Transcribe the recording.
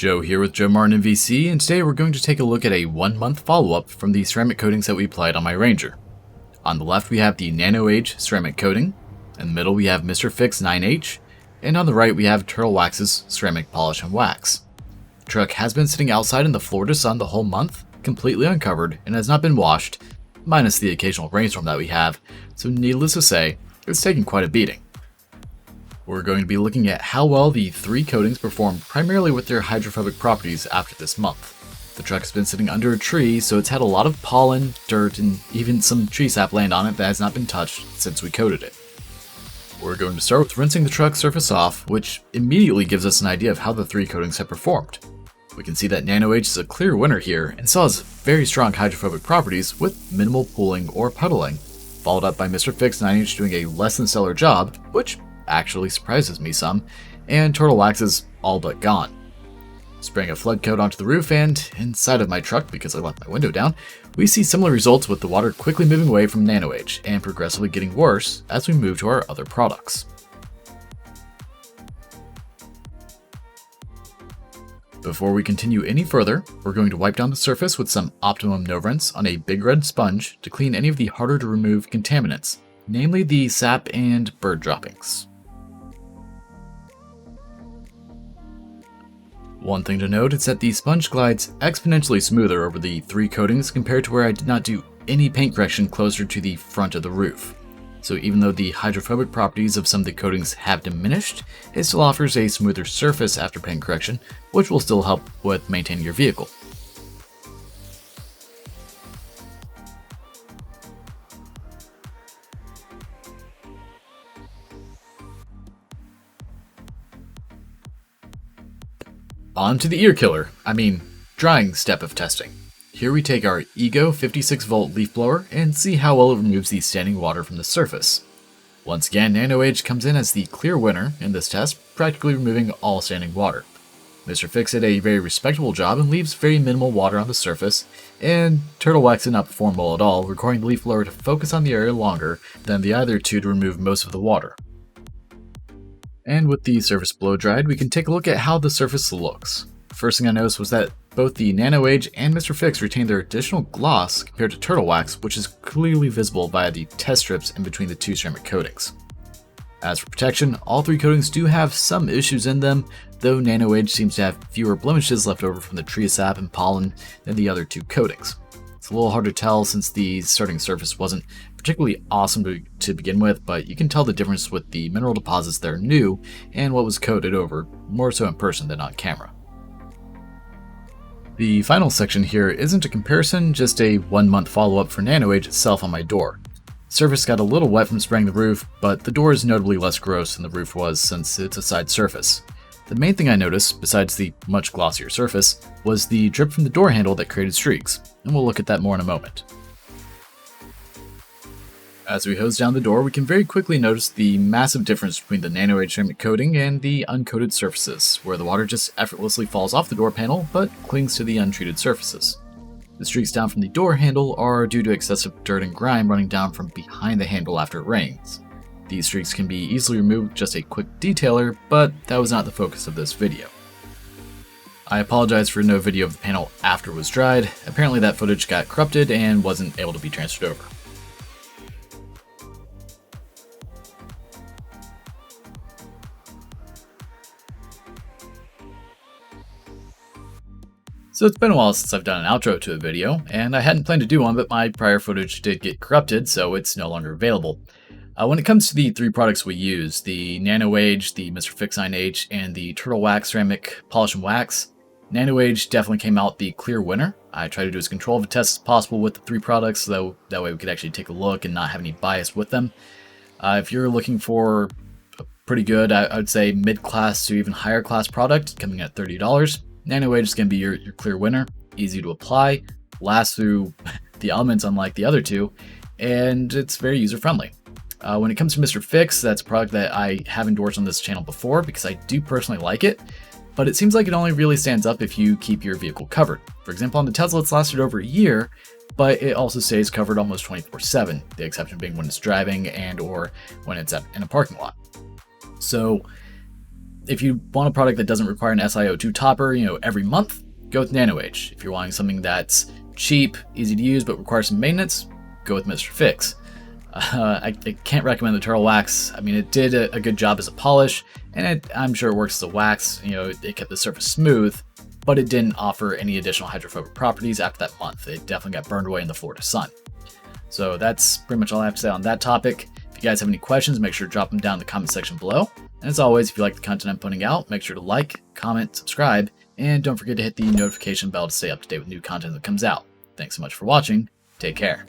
Joe here with JoeMartinMVC, and today we're going to take a look at a 1-month follow-up from the ceramic coatings that we applied on my Ranger. On the left we have the Nano Age Ceramic coating, in the middle we have Mr. Fix 9H, and on the right we have Turtle Wax's Ceramic Polish and Wax. The truck has been sitting outside in the Florida sun the whole month, completely uncovered, and has not been washed, minus the occasional rainstorm that we have, so needless to say, it's taken quite a beating. We're going to be looking at how well the 3 coatings performed primarily with their hydrophobic properties after this month. The truck has been sitting under a tree, so it's had a lot of pollen, dirt, and even some tree sap land on it that has not been touched since we coated it. We're going to start with rinsing the truck surface off, which immediately gives us an idea of how the 3 coatings have performed. We can see that Nano Age is a clear winner here and still has very strong hydrophobic properties with minimal pooling or puddling, followed up by Mr. Fix 9H doing a less than stellar job, which actually surprises me some, and Turtle Wax is all but gone. Spraying a flood coat onto the roof and inside of my truck because I left my window down, we see similar results with the water quickly moving away from Nano Age and progressively getting worse as we move to our other products. Before we continue any further, we're going to wipe down the surface with some Optimum No Rinse on a big red sponge to clean any of the harder to remove contaminants, namely the sap and bird droppings. One thing to note is that the sponge glides exponentially smoother over the 3 coatings compared to where I did not do any paint correction closer to the front of the roof. So even though the hydrophobic properties of some of the coatings have diminished, it still offers a smoother surface after paint correction, which will still help with maintaining your vehicle. On to the drying step of testing. Here we take our Ego 56V leaf blower and see how well it removes the standing water from the surface. Once again, Nano Age comes in as the clear winner in this test, practically removing all standing water. Mr. Fix did a very respectable job and leaves very minimal water on the surface, and Turtle Wax did not perform well at all, requiring the leaf blower to focus on the area longer than the other 2 to remove most of the water. And with the surface blow dried, we can take a look at how the surface looks. First thing I noticed was that both the Nano Age and Mr. Fix retain their additional gloss compared to Turtle Wax, which is clearly visible via the test strips in between the 2 ceramic coatings. As for protection, all 3 coatings do have some issues in them, though Nano Age seems to have fewer blemishes left over from the tree sap and pollen than the other 2 coatings. It's a little hard to tell since the starting surface wasn't particularly awesome to begin with, but you can tell the difference with the mineral deposits that are new and what was coated over, more so in person than on camera. The final section here isn't a comparison, just a 1-month follow-up for Nano Age itself on my door. The surface got a little wet from spraying the roof, but the door is notably less gross than the roof was since it's a side surface. The main thing I noticed, besides the much glossier surface, was the drip from the door handle that created streaks, and we'll look at that more in a moment. As we hose down the door, we can very quickly notice the massive difference between the Nano Age ceramic coating and the uncoated surfaces, where the water just effortlessly falls off the door panel but clings to the untreated surfaces. The streaks down from the door handle are due to excessive dirt and grime running down from behind the handle after it rains. These streaks can be easily removed with just a quick detailer, but that was not the focus of this video. I apologize for no video of the panel after it was dried. Apparently that footage got corrupted and wasn't able to be transferred over. So it's been a while since I've done an outro to a video, and I hadn't planned to do one, but my prior footage did get corrupted, so it's no longer available. When it comes to the 3 products we use, the Nano Age, the Mr. Fix 9H, and the Turtle Wax Ceramic Polish and Wax, Nano Age definitely came out the clear winner. I tried to do as controlled of a test as possible with the 3 products, so that way we could actually take a look and not have any bias with them. If you're looking for a pretty good, I would say mid-class to even higher class product, coming at $30, Nano Age is going to be your clear winner, easy to apply, lasts through the elements unlike the other 2, and it's very user-friendly. When it comes to Mr. Fix, that's a product that I have endorsed on this channel before because I do personally like it, but it seems like it only really stands up if you keep your vehicle covered. For example, on the Tesla it's lasted over a year, but it also stays covered almost 24/7, the exception being when it's driving and or when it's in a parking lot. So if you want a product that doesn't require an SiO2 topper, every month, go with Nano Age. If you're wanting something that's cheap, easy to use, but requires some maintenance, go with Mr. Fix. I can't recommend the Turtle Wax. I mean, it did a good job as a polish, and I'm sure it works as a wax. It kept the surface smooth, but it didn't offer any additional hydrophobic properties after that month. It definitely got burned away in the Florida sun. So that's pretty much all I have to say on that topic. If you guys have any questions, make sure to drop them down in the comment section below. And as always, if you like the content I'm putting out, make sure to like, comment, subscribe, and don't forget to hit the notification bell to stay up to date with new content that comes out. Thanks so much for watching. Take care.